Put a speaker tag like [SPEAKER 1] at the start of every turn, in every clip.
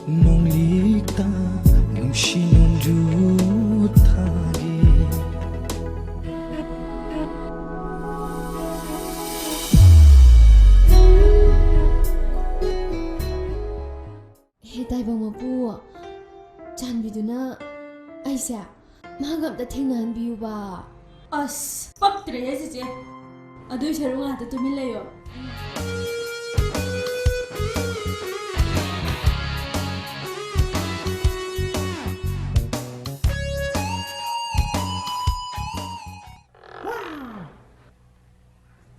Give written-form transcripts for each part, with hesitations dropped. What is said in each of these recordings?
[SPEAKER 1] nong likta nong shinon du thagi
[SPEAKER 2] He taibang mapu chanbiduna aisa magam ta thenghan biu ba
[SPEAKER 3] as paktre he je adu sharunga ta tumin layo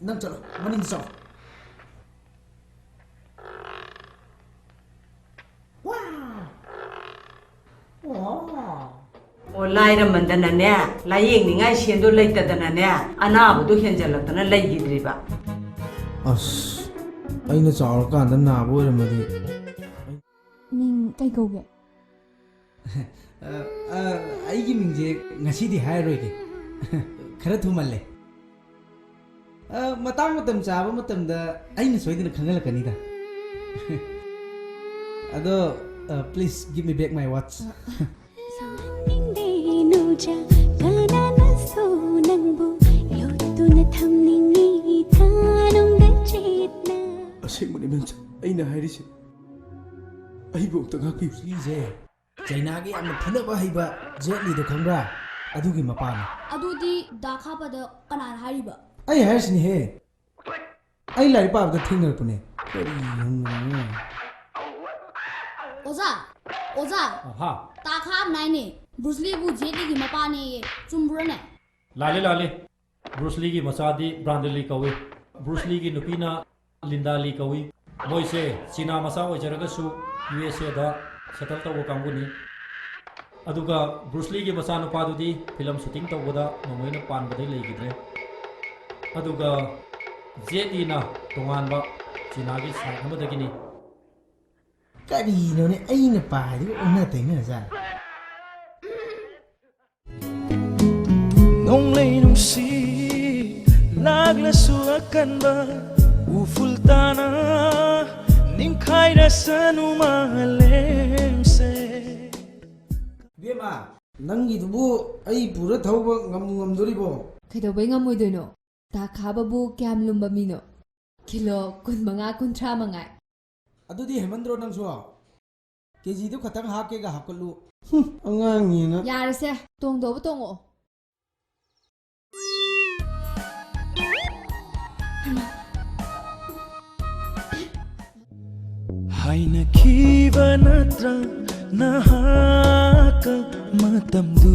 [SPEAKER 4] nang chalo maning chalo
[SPEAKER 5] Laira mandana laying ningai sendo laita dana ana budu henjalakna laigidriba
[SPEAKER 4] as aina chawr kan da na bo ramadi
[SPEAKER 2] ning kai kauge
[SPEAKER 4] aigi mingje ngasi di hairoi ke khara thumalle matang matam chaba matam da aina soidina khangalakani da ado please give me back my watch
[SPEAKER 1] asengmani men aina hairisi aibo ta ngaki
[SPEAKER 4] sije China gi am thanaba haiba jetli do khambra adugi mapana
[SPEAKER 3] adudi dakha pada kanan hariba
[SPEAKER 4] ai harsni he ai lai pa da thingal pune kari
[SPEAKER 3] oza oza
[SPEAKER 6] ha
[SPEAKER 3] dakha nai ne Bruce Lee bu jeli gi mapane ye chumbro ne
[SPEAKER 6] लाले Bruce Lee की मसादी ब्रांडली कवी Bruce Lee की नुपीना लिंदा ली कवी मोइसे चीना मसा ओइजरगसु USA दा settle तब कांगुनी अदुगा Bruce Lee की मसा नुपादुदी फिल्म शूटिंग तबदा ममोइना पानबदै लेगिद्रे अदुगा जेटीना तोंगानबा चीना की side अमदगिनी
[SPEAKER 4] kari no ne aina pa di ona tenga za
[SPEAKER 1] nong lei nong si lagla su akan ba ufultana ning khai ra sanu malem se
[SPEAKER 4] bema nangi dubu ai pura thauba ngam doribo
[SPEAKER 2] kaidobai ngamoidoino ta khababu kyam lumba mino kilo kun manga kun tra mangai
[SPEAKER 4] adudi hemandro nangso keji du khatang ha ke ga hakulu angang ni na
[SPEAKER 2] yarase tongdo tongo
[SPEAKER 1] haina khiba natra nahaka matam du